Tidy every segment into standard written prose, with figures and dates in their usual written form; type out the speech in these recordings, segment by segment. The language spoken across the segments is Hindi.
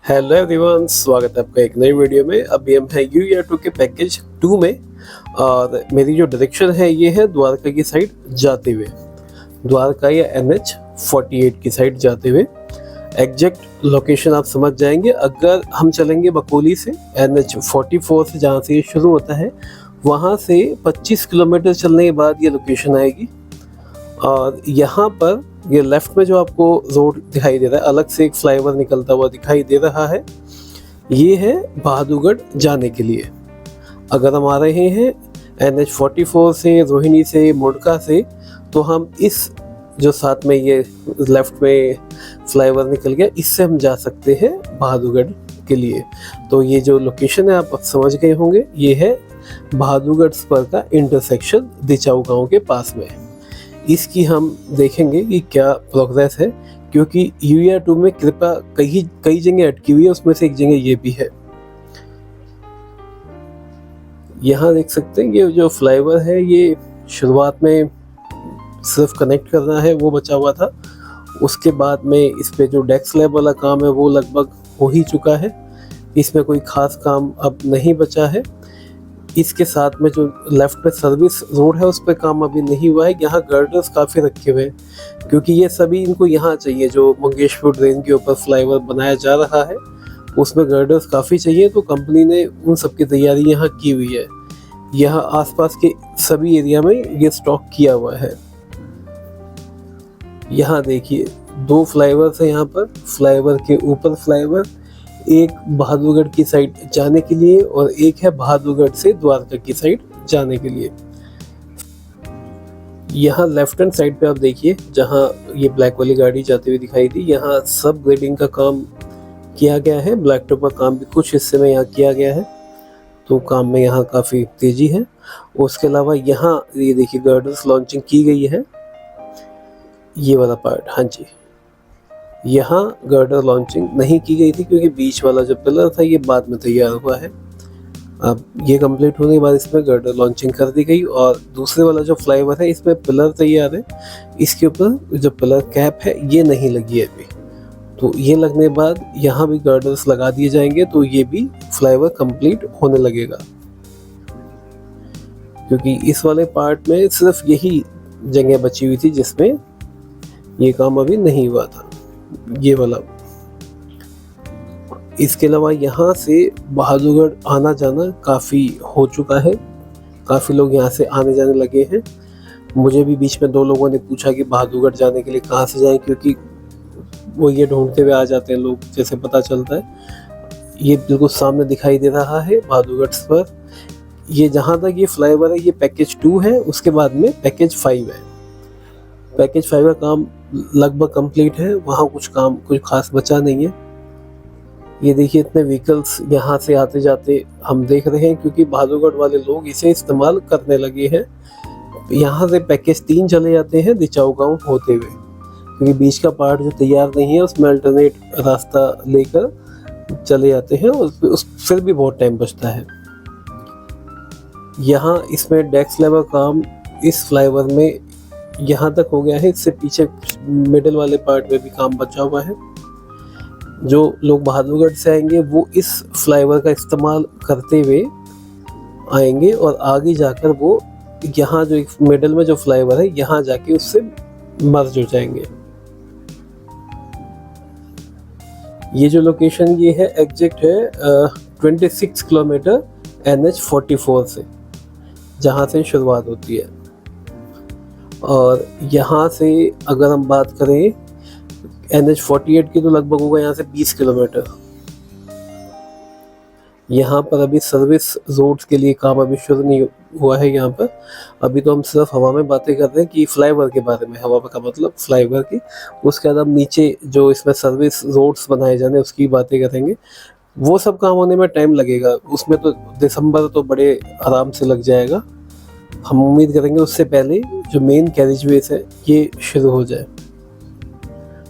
हेलो एवरीवन, स्वागत है आपका एक नई वीडियो में। अभी हम हैं UER2 के पैकेज 2 में और मेरी जो डायरेक्शन है ये है द्वारका की साइड जाते हुए, द्वारका या NH48 की साइड जाते हुए। एग्जैक्ट लोकेशन आप समझ जाएंगे अगर हम चलेंगे बकोली से NH44 से, जहाँ से ये शुरू होता है, वहाँ से 25 किलोमीटर चलने के बाद ये लोकेशन आएगी। और यहाँ पर ये लेफ्ट में जो आपको रोड दिखाई दे रहा है, अलग से एक फ्लाईओवर निकलता हुआ दिखाई दे रहा है, ये है बहादुरगढ़ जाने के लिए। अगर हम आ रहे हैं NH44 से, रोहिणी से, मुड़का से, तो हम इस जो साथ में ये लेफ्ट में फ्लाईओवर निकल गया, इससे हम जा सकते हैं बहादुरगढ़ के लिए। तो ये जो लोकेशन है आप समझ गए होंगे, ये है बहादुरगढ़ स्पर का इंटरसेक्शन दिचाऊ गांव के पास में। इसकी हम देखेंगे कि क्या प्रोग्रेस है, क्योंकि UER2 में कृपा कई जगह अटकी हुई है, उसमें से एक जगह ये भी है। यहाँ देख सकते हैं ये जो फ्लाईओवर है, ये शुरुआत में सिर्फ कनेक्ट करना है वो बचा हुआ था। उसके बाद में इस पे जो डेक स्लैब वाला काम है वो लगभग हो ही चुका है, इसमें कोई खास काम अब नहीं बचा है। इसके साथ में जो लेफ्ट में सर्विस रोड है उस पर काम अभी नहीं हुआ है। यहाँ गर्डर्स काफ़ी रखे हुए हैं, क्योंकि ये सभी इनको यहाँ चाहिए। जो मंगेशपुर ड्रेन के ऊपर फ्लाईओवर बनाया जा रहा है उसमें गर्डर्स काफ़ी चाहिए, तो कंपनी ने उन सब की तैयारी यहाँ की हुई है। यहाँ आसपास के सभी एरिया में ये स्टॉक किया हुआ है। यहाँ देखिए 2 फ्लाईओवर है यहाँ पर, फ्लाईओवर के ऊपर फ्लाईओवर, एक बहादुरगढ़ की साइड जाने के लिए और एक है बहादुरगढ़ से द्वारका की साइड जाने के लिए। यहाँ लेफ्ट हैंड साइड पे आप देखिए, जहाँ ये ब्लैक वाली गाड़ी जाती हुई दिखाई दी, यहाँ सब ग्रेडिंग का काम किया गया है। ब्लैक टॉप का काम भी कुछ हिस्से में यहाँ किया गया है, तो काम में यहाँ काफ़ी तेजी है। उसके अलावा यहाँ ये देखिए गर्डर्स लॉन्चिंग की गई है, ये वाला पार्ट। हाँ जी, यहाँ गर्डर लॉन्चिंग नहीं की गई थी, क्योंकि बीच वाला जो पिलर था ये बाद में तैयार हुआ है। अब ये कंप्लीट होने के बाद इसमें गर्डर लॉन्चिंग कर दी गई। और दूसरे वाला जो फ्लाईओवर है इसमें पिलर तैयार है, इसके ऊपर जो पिलर कैप है ये नहीं लगी है अभी, तो ये लगने के बाद यहाँ भी गर्डर्स लगा दिए जाएंगे, तो ये भी फ्लाईओवर कंप्लीट होने लगेगा। क्योंकि इस वाले पार्ट में सिर्फ यही जगह बची हुई थी जिसमें ये काम अभी नहीं हुआ था, ये वाला। इसके अलावा यहाँ से बहादुरगढ़ आना जाना काफ़ी हो चुका है, काफ़ी लोग यहाँ से आने जाने लगे हैं। मुझे भी बीच में 2 लोगों ने पूछा कि बहादुरगढ़ जाने के लिए कहाँ से जाएं, क्योंकि वो ये ढूंढते हुए आ जाते हैं लोग, जैसे पता चलता है। ये बिल्कुल सामने दिखाई दे रहा है बहादुरगढ़ पर। ये जहाँ तक ये फ्लाईओवर है ये पैकेज 2 है, उसके बाद में पैकेज 5 है। पैकेज 5 का काम लगभग कंप्लीट है, वहाँ कुछ काम कुछ खास बचा नहीं है। ये देखिए इतने व्हीकल्स यहाँ से आते जाते हम देख रहे हैं, क्योंकि बहादुरगढ़ वाले लोग इसे इस्तेमाल करने लगे हैं। यहाँ से पैकेज 3 चले जाते हैं दिचाऊ गांव होते हुए, क्योंकि बीच का पार्ट जो तैयार नहीं है उसमें अल्टरनेट रास्ता लेकर चले जाते हैं, और फिर भी बहुत टाइम बचता है। यहाँ इसमें डेक स्लैब का काम इस फ्लाईओवर में यहाँ तक हो गया है, इससे पीछे मिडिल वाले पार्ट में भी काम बचा हुआ है। जो लोग बहादुरगढ़ से आएंगे वो इस फ्लाईओवर का इस्तेमाल करते हुए आएंगे, और आगे जाकर वो यहाँ जो एक मिडिल में जो फ्लाईओवर है यहाँ जाके उससे मर्ज हो जाएंगे। ये जो लोकेशन ये है एग्जैक्ट है 26 किलोमीटर NH44 से, जहाँ से शुरुआत होती है। और यहाँ से अगर हम बात करें NH48 की, तो लगभग होगा यहाँ से 20 किलोमीटर। यहाँ पर अभी सर्विस रोड्स के लिए काम अभी शुरू नहीं हुआ है यहाँ पर। अभी तो हम सिर्फ हवा में बातें कर रहे हैं कि फ्लाईओवर के बारे में, हवा का मतलब फ्लाईओवर की। उसके बाद हम नीचे जो इसमें सर्विस रोड्स बनाए जाने उसकी बातें करेंगे। वो सब काम होने में टाइम लगेगा, उसमें तो दिसंबर तो बड़े आराम से लग जाएगा। हम उम्मीद करेंगे उससे पहले जो मेन कैरिजवेज है ये शुरू हो जाए।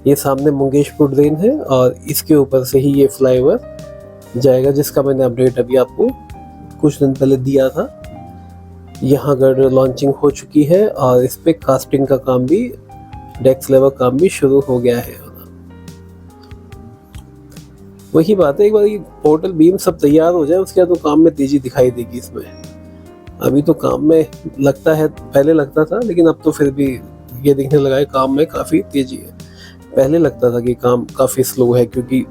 ये सामने मंगेशपुर ड्रेन है और इसके ऊपर से ही ये फ्लाईओवर जाएगा, जिसका मैंने अपडेट अभी आपको कुछ दिन पहले दिया था। यहाँ गर्डर लॉन्चिंग हो चुकी है और इस पे कास्टिंग का काम भी, डेक स्लैब का काम भी शुरू हो गया है। वही बात है, एक बार ये पोर्टल बीम सब तैयार हो जाए उसके बाद तो काम में तेजी दिखाई देगी इसमें। अभी तो काम में लगता है, पहले लगता था लेकिन अब तो फिर भी ये दिखने लगा है काम में काफ़ी तेजी है। पहले लगता था कि काम काफ़ी स्लो है क्योंकि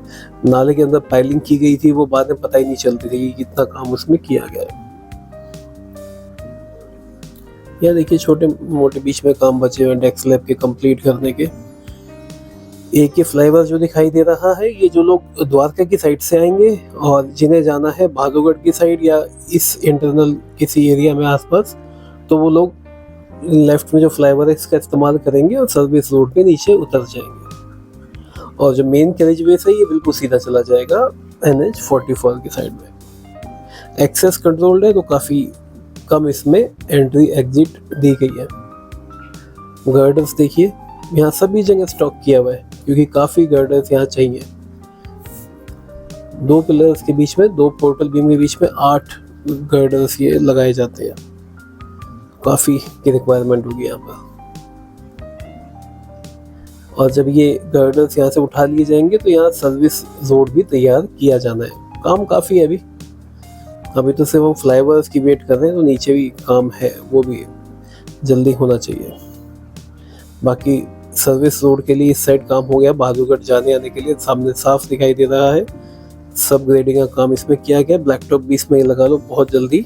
नाले के अंदर पाइलिंग की गई थी, वो बाद में पता ही नहीं चलती थी कि कितना काम उसमें किया गया है। यह देखिए छोटे मोटे बीच में काम बचे हुए डेस्क स्लैब के कंप्लीट करने के। एक ये फ्लाईओवर जो दिखाई दे रहा है, ये जो लोग द्वारका की साइड से आएंगे और जिन्हें जाना है भादुगढ़ की साइड या इस इंटरनल किसी एरिया में आसपास, तो वो लोग लेफ्ट में जो फ्लाईओवर है इसका इस्तेमाल करेंगे और सर्विस रोड पे नीचे उतर जाएंगे। और जो मेन कैरेजवेज है ये बिल्कुल सीधा चला जाएगा NH44 की साइड में। एक्सेस कंट्रोल्ड है तो काफ़ी कम इसमें एंट्री एग्जिट दी गई है। गर्डर्स देखिए, यहाँ सभी जगह स्टॉक किया हुआ है क्योंकि काफ़ी गर्डर्स यहाँ चाहिए। 2 पिलर्स के बीच में, 2 पोर्टल बीम के बीच में 8 गर्डर्स ये लगाए जाते हैं। काफ़ी की रिक्वायरमेंट होगी यहाँ पर। और जब ये गर्डर्स यहाँ से उठा लिए जाएंगे तो यहाँ सर्विस रोड भी तैयार किया जाना है। काम काफ़ी है अभी तो सिर्फ हम फ्लाईओवर्स की वेट कर रहे हैं, तो नीचे भी काम है, वो भी जल्दी होना चाहिए। बाकी सर्विस रोड के लिए इस साइड काम हो गया, भादुगढ़ जाने आने के लिए सामने साफ दिखाई दे रहा है। सब ग्रेडिंग का काम इसमें किया गया। ब्लैक टॉप भी इसमें लगा लो, बहुत जल्दी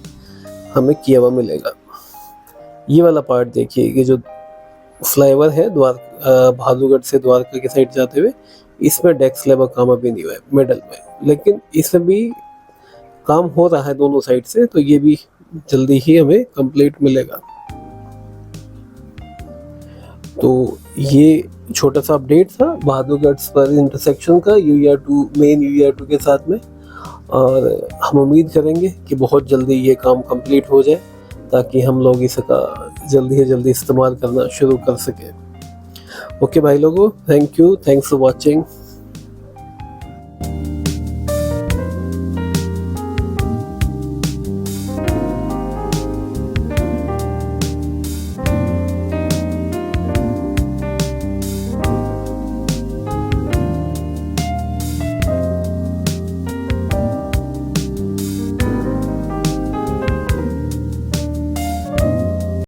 हमें किया हुआ मिलेगा। ये वाला पार्ट देखिए, ये जो फ्लाईओवर है भादुगढ़ से द्वारका की साइड जाते हुए, इसमें डेस्क स्लैब का काम अभी नहीं हुआ है मिडल में, लेकिन इसमें भी काम हो रहा है दोनों साइड से, तो ये भी जल्दी ही हमें कंप्लीट मिलेगा। तो ये छोटा सा अपडेट था भादुगढ़ पर इंटरसेक्शन का UER2 मेन UER2 के साथ में, और हम उम्मीद करेंगे कि बहुत जल्दी ये काम कंप्लीट हो जाए ताकि हम लोग इसका जल्दी से जल्दी इस्तेमाल करना शुरू कर सकें। ओके भाई लोगों, thank you, thanks for watching.